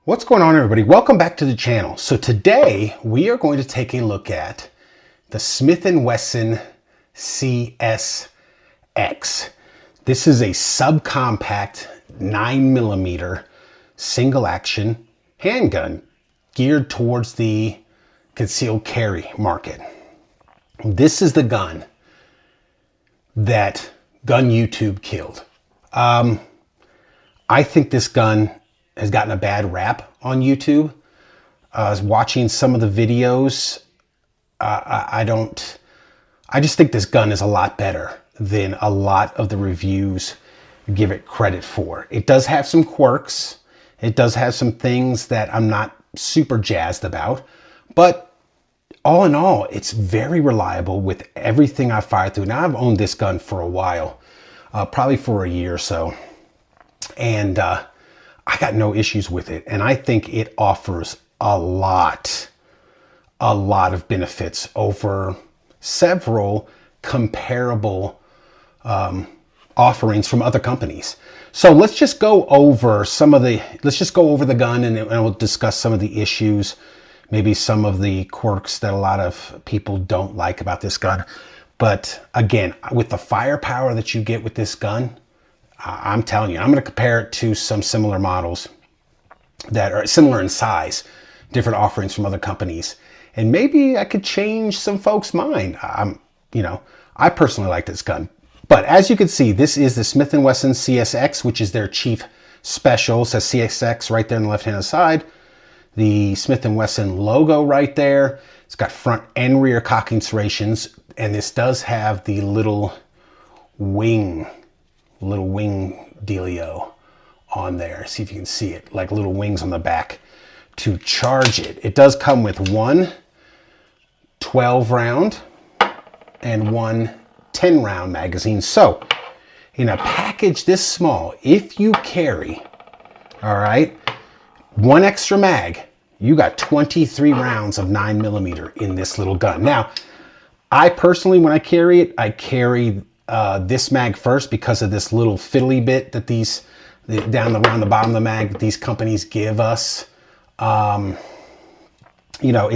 What's going on, everybody? Welcome back to the channel. So today we are going to take a look at the Smith & Wesson CSX. This is a subcompact 9mm single action handgun geared towards the concealed carry market. This is the gun that GunTube killed. I think this gun has gotten a bad rap on YouTube. I was watching some of the videos. I just think this gun is a lot better than a lot of the reviews give it credit for. It does have some quirks. It does have some things that I'm not super jazzed about, but all in all, it's very reliable with everything I've fired through. Now, I've owned this gun for a while, probably for a year or so, and I got no issues with it. And I think it offers a lot of benefits over several comparable offerings from other companies. So let's just go over the gun, and we'll discuss some of the issues, maybe some of the quirks that a lot of people don't like about this gun. But again, with the firepower that you get with this gun, I'm telling you, I'm going to compare it to some similar models that are similar in size, different offerings from other companies. And maybe I could change some folks' mind. I personally like this gun. But as you can see, this is the Smith & Wesson CSX, which is their chief special. It says CSX right there on the left-hand side. The Smith & Wesson logo right there. It's got front and rear cocking serrations. And this does have the little wing dealio on there. See if you can see it, like little wings on the back to charge it. It does come with one 12 round and one 10 round magazine. So in a package this small, if you carry, all right, one extra mag, you got 23 rounds of 9mm in this little gun. Now, I personally, when I carry it, I carry this mag first because of this little fiddly bit that around the bottom of the mag that these companies give us. You don't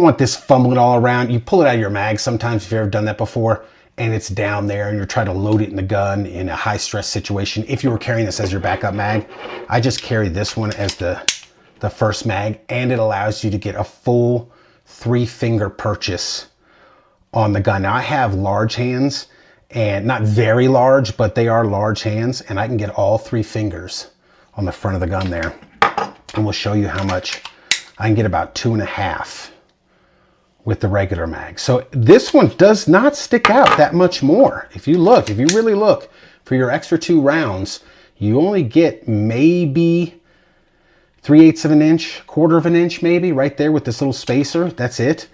want this fumbling all around. You pull it out of your mag sometimes if you've ever done that before, and it's down there and you're trying to load it in the gun in a high stress situation. If you were carrying this as your backup mag, I just carry this one as the first mag, and it allows you to get a full 3-finger purchase on the gun. Now, I have large hands, and not very large, but they are large hands, and I can get all 3 fingers on the front of the gun there. And we'll show you how much. I can get about 2.5 with the regular mag. So this one does not stick out that much more. If you really look for your extra 2 rounds, you only get maybe 3/8 of an inch, 1/4 of an inch maybe, right there with this little spacer. That's it.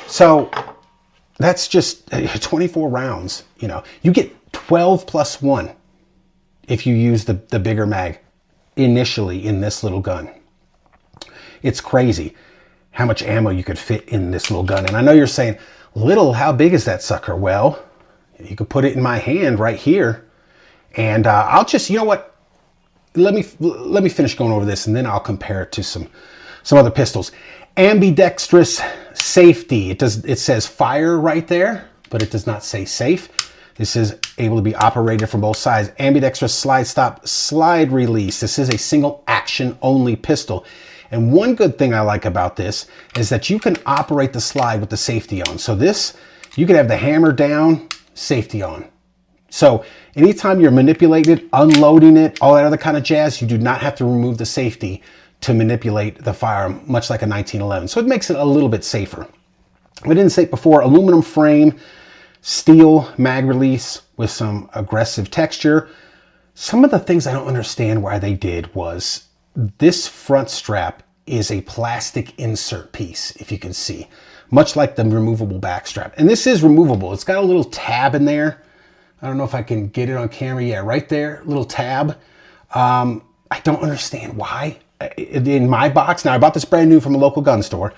So that's just 24 rounds. You get 12 plus 1 if you use the bigger mag initially in this little gun. It's crazy how much ammo you could fit in this little gun. And I know you're saying, little, how big is that sucker? Well, you could put it in my hand right here, and I'll just, you know what? Let me finish going over this, and then I'll compare it to some other pistols. Ambidextrous safety. It says fire right there, but it does not say safe. This is able to be operated from both sides. Ambidextrous slide stop, slide release. This is a single action only pistol. And one good thing I like about this is that you can operate the slide with the safety on. So this, you can have the hammer down, safety on. So anytime you're manipulating it, unloading it, all that other kind of jazz, you do not have to remove the safety to manipulate the firearm, much like a 1911. So it makes it a little bit safer. I didn't say it before, aluminum frame, steel mag release with some aggressive texture. Some of the things I don't understand why they did was this front strap is a plastic insert piece, if you can see, much like the removable back strap. And this is removable. It's got a little tab in there. I don't know if I can get it on camera. Yeah, right there, little tab. I don't understand why. In my box, now I bought this brand new from a local gun store.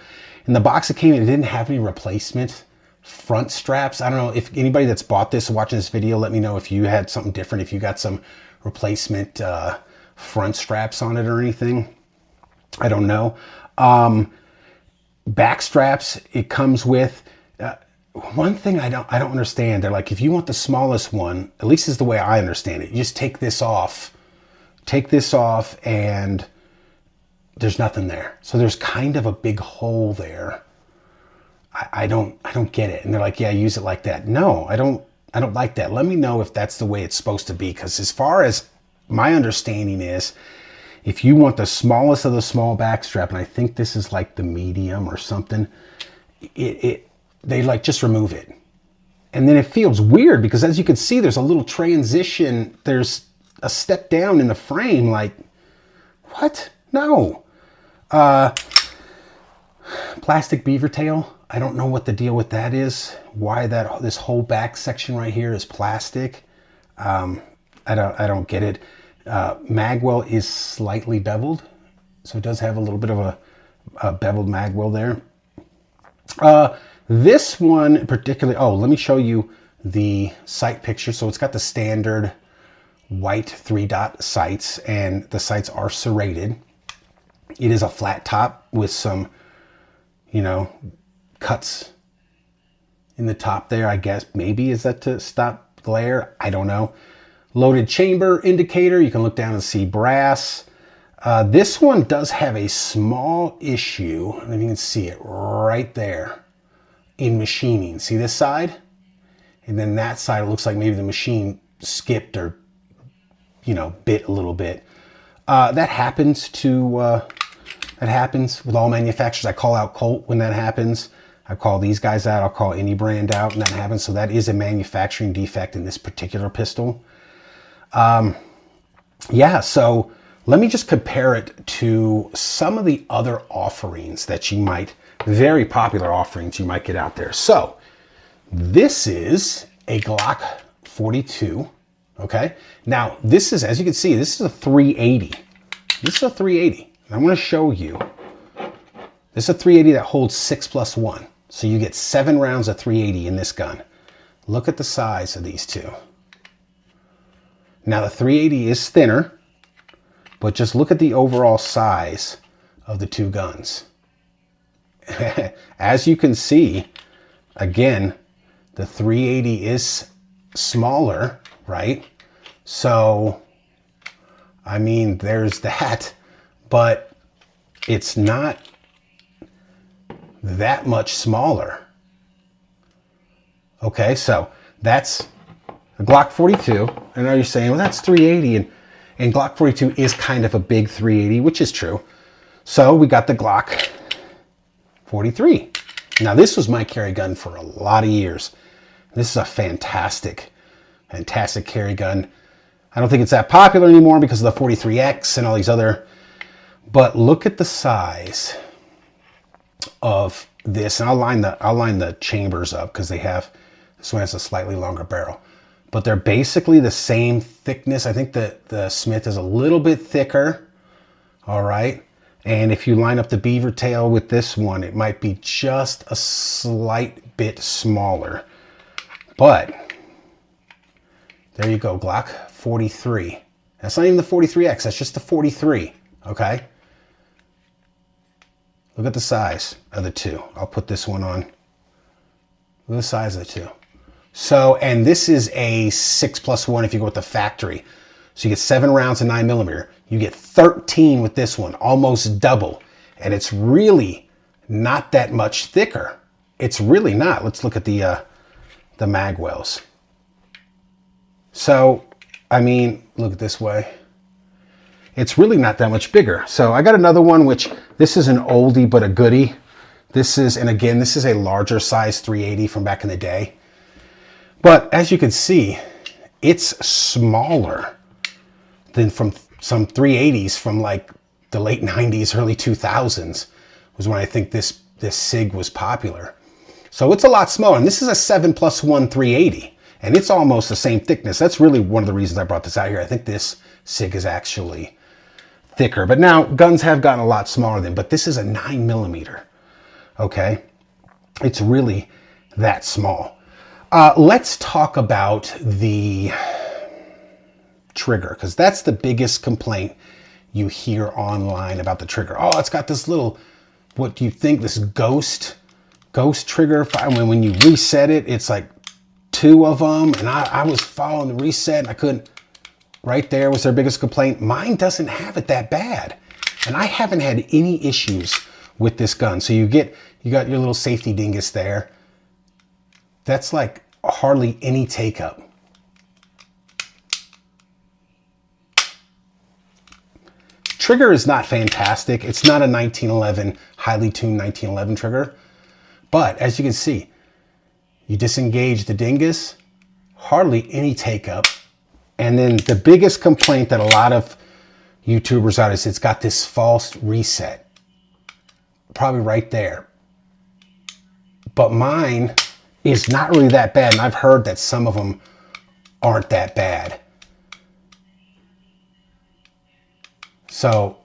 In the box it came in, it didn't have any replacement front straps. I don't know if anybody that's bought this watching this video, let me know if you had something different, if you got some replacement front straps on it or anything. I don't know. Back straps it comes with. One thing I don't understand. They're like, if you want the smallest one, at least is the way I understand it, you just take this off. Take this off and there's nothing there. So there's kind of a big hole there. I don't get it. And they're like, yeah, use it like that. No, I don't like that. Let me know if that's the way it's supposed to be. Because as far as my understanding is, if you want the smallest of the small back strap, and I think this is like the medium or something, they like just remove it. And then it feels weird because as you can see, there's a little transition. There's a step down in the frame. Like, what? No. Plastic beaver tail. I don't know what the deal with that is. Why this whole back section right here is plastic. I don't get it. Magwell is slightly beveled, so it does have a little bit of a beveled magwell there. This one particularly, let me show you the sight picture. So it's got the standard white 3-dot sights, and the sights are serrated. It is a flat top with some, cuts in the top there, I guess. Maybe is that to stop glare? I don't know. Loaded chamber indicator. You can look down and see brass. This one does have a small issue. I don't know if you can see it right there in machining. See this side? And then that side, it looks like maybe the machine skipped or, bit a little bit. That happens with all manufacturers. I call out Colt when that happens. I call these guys out. I'll call any brand out when that happens. So that is a manufacturing defect in this particular pistol. Yeah, so let me just compare it to some of the other offerings that you might, very popular offerings you might get out there. So this is a Glock 42. Okay. Now this is, as you can see, this is a 380. This is a 380. And I'm going to show you. This is a 380 that holds 6+1. So you get 7 rounds of 380 in this gun. Look at the size of these two. Now the 380 is thinner, but just look at the overall size of the two guns. As you can see, again, the 380 is smaller, right? So, I mean, there's that, but it's not that much smaller. Okay, so that's a Glock 42. I know you're saying, well, that's 380, and Glock 42 is kind of a big 380, which is true. So we got the Glock 43. Now this was my carry gun for a lot of years. This is a fantastic carry gun. I don't think it's that popular anymore because of the 43X and all these other, but look at the size of this, and I'll line the chambers up because this one has a slightly longer barrel, but they're basically the same thickness. I think that the Smith is a little bit thicker. All right. And if you line up the beaver tail with this one, it might be just a slight bit smaller, but there you go. Glock 43. That's not even the 43X. That's just the 43. Okay. Look at the size of the two. I'll put this one on. Look at the size of the two. So, and this is a 6+1 if you go with the factory. So you get 7 rounds of 9mm. You get 13 with this one, almost double. And it's really not that much thicker. It's really not. Let's look at the mag wells. So, I mean, look at this way. It's really not that much bigger. So I got another one, which this is an oldie but a goodie. This is, and again, this is a larger size 380 from back in the day. But as you can see, it's smaller than from some 380s from like the late 90s, early 2000s was when I think this SIG was popular. So it's a lot smaller. And this is a 7+1 380. And it's almost the same thickness. That's really one of the reasons I brought this out here. I think this SIG is actually thicker. But now guns have gotten a lot smaller than, but this is a 9mm. Okay. It's really that small. Let's talk about the trigger, because that's the biggest complaint you hear online about the trigger. Oh, it's got this little, what do you think, this ghost trigger. When you reset it, it's like 2 of them, and I was following the reset and I couldn't. Right there was their biggest complaint. Mine doesn't have it that bad, and I haven't had any issues with this gun. So you got your little safety dingus there. That's like hardly any take up. Trigger is not fantastic. It's not a 1911, highly tuned 1911 trigger, but as you can see, you disengage the dingus, hardly any take up. And then the biggest complaint that a lot of YouTubers out is it's got this false reset. Probably right there. But mine is not really that bad. And I've heard that some of them aren't that bad. So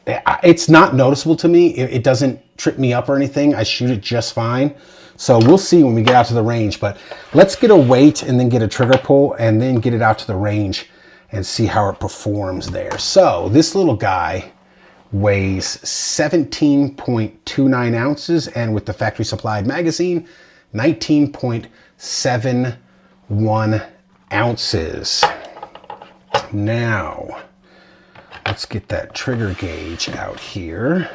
it's not noticeable to me. It doesn't trip me up or anything. I shoot it just fine. So we'll see when we get out to the range, but let's get a weight and then get a trigger pull and then get it out to the range and see how it performs there. So this little guy weighs 17.29 ounces, and with the factory supplied magazine, 19.71 ounces. Now, let's get that trigger gauge out here.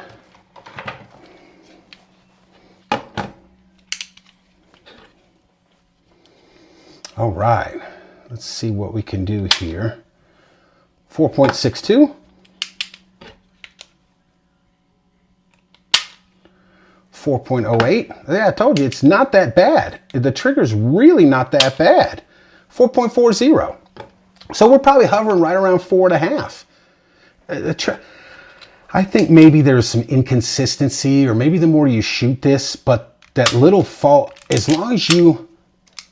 All right, let's see what we can do here. 4.62. 4.08. Yeah, I told you, it's not that bad. The trigger's really not that bad. 4.40. So we're probably hovering right around 4.5. I think maybe there's some inconsistency, or maybe the more you shoot this, but that little fault, as long as you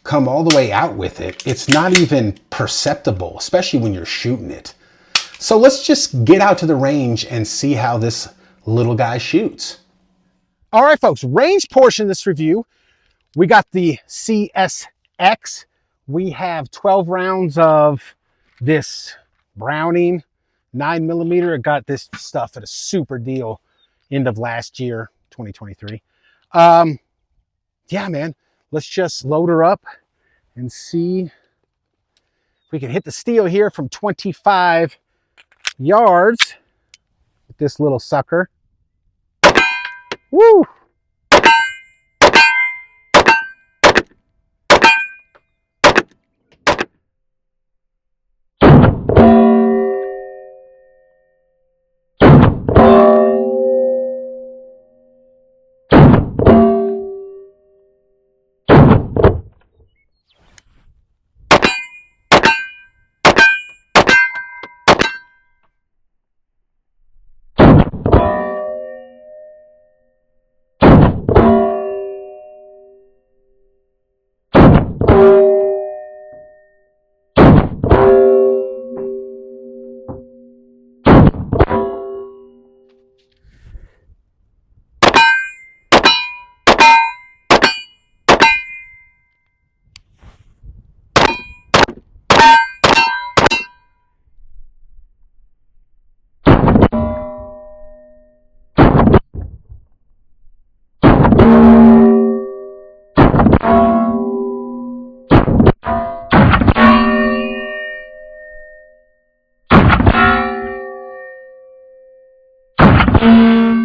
come all the way out with it, it's not even perceptible, especially when you're shooting it. So let's just get out to the range and see how this little guy shoots. All right, folks, range portion of this review, we got the CSX. We have 12 rounds of this Browning 9mm. I got this stuff at a super deal end of last year, 2023. Yeah, man, let's just load her up and see if we can hit the steel here from 25 yards with this little sucker. Woo!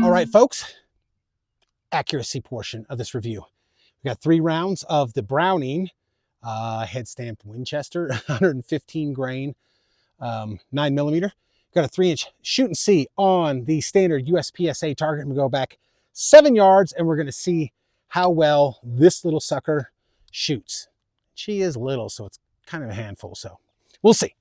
All right, folks, accuracy portion of this review. We got 3 rounds of the Browning head stamped Winchester, 115 grain, 9mm. Got a 3-inch shoot and see on the standard USPSA target. I'm gonna go back 7 yards and we're gonna see how well this little sucker shoots. She is little, so it's kind of a handful, so we'll see.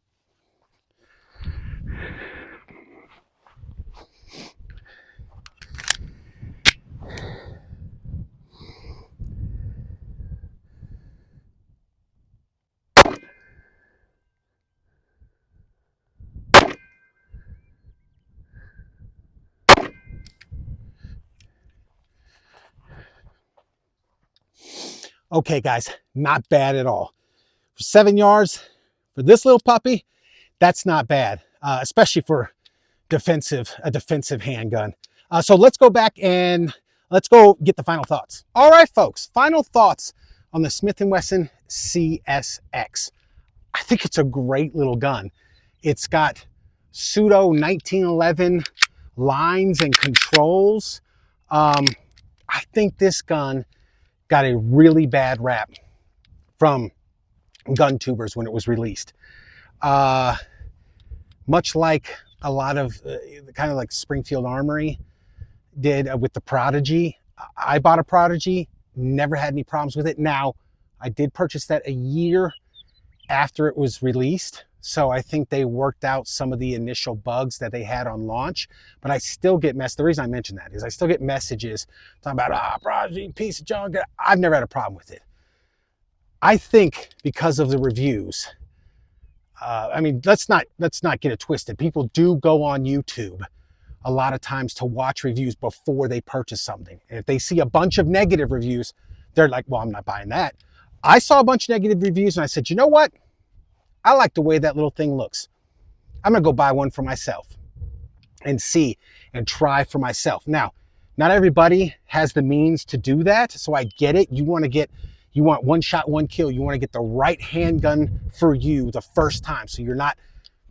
Okay, guys, not bad at all. For 7 yards, for this little puppy, That's not bad, especially for a defensive handgun. So let's go back and let's go get the final thoughts. All right, folks, final thoughts on the Smith & Wesson CSX. I think it's a great little gun. It's got pseudo 1911 lines and controls. I think this gun got a really bad rap from gun tubers when it was released. Much like a lot of kind of like Springfield Armory did with the Prodigy. I bought a Prodigy, never had any problems with it. Now, I did purchase that a year after it was released, so I think they worked out some of the initial bugs that they had on launch, but I still get the reason I mention that is I still get messages talking about, Prodigy, piece of junk. I've never had a problem with it. I think because of the reviews, I mean, let's not get it twisted. People do go on YouTube a lot of times to watch reviews before they purchase something. And if they see a bunch of negative reviews, they're like, well, I'm not buying that. I saw a bunch of negative reviews and I said, you know what? I like the way that little thing looks. I'm gonna go buy one for myself and see and try for myself. Now, not everybody has the means to do that, so I get it. You want one shot, one kill. You want to get the right handgun for you the first time, so you're not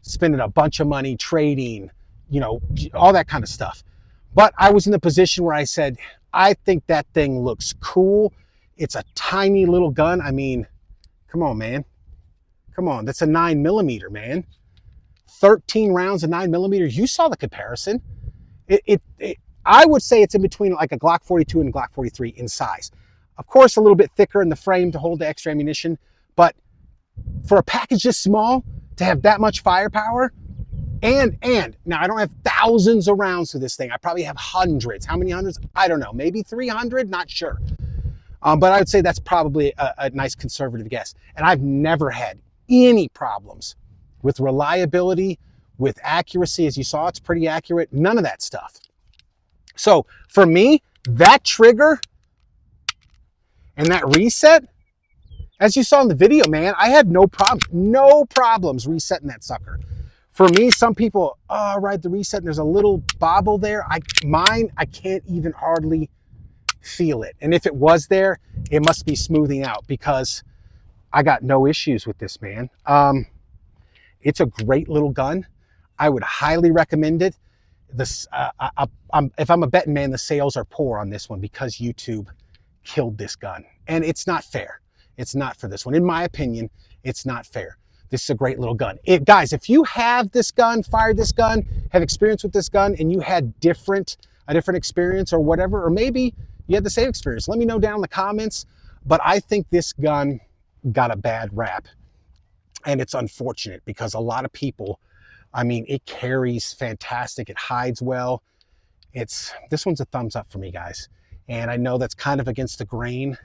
spending a bunch of money trading, you know, all that kind of stuff. But I was in the position where I said, I think that thing looks cool. It's a tiny little gun. I mean, come on, man. Come on, that's a 9mm, man. 13 rounds of 9mm. You saw the comparison. I would say it's in between like a Glock 42 and a Glock 43 in size. Of course, a little bit thicker in the frame to hold the extra ammunition, but for a package this small, to have that much firepower, and now I don't have thousands of rounds to this thing. I probably have hundreds. How many hundreds? I don't know. Maybe 300? Not sure. But I would say that's probably a nice conservative guess. And I've never had any problems with reliability, with accuracy. As you saw, it's pretty accurate. None of that stuff. So for me, that trigger and that reset, as you saw in the video, man, I had no problems resetting that sucker. For me, some people, right, the reset, and there's a little bobble there. Mine, I can't even hardly feel it. And if it was there, it must be smoothing out because I got no issues with this, man. It's a great little gun. I would highly recommend it. If I'm a betting man, the sales are poor on this one because YouTube killed this gun. And it's not fair. It's not for this one. In my opinion, it's not fair. This is a great little gun. Guys, if you have this gun, fired this gun, have experience with this gun, and you had a different experience or whatever, or maybe you had the same experience, let me know down in the comments. But I think this gun got a bad rap. And it's unfortunate because a lot of people, I mean, it carries fantastic. It hides well. This one's a thumbs up for me, guys. And I know that's kind of against the grain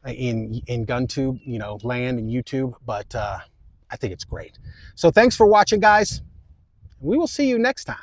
in GunTube, you know, land and YouTube, but I think it's great. So thanks for watching, guys. We will see you next time.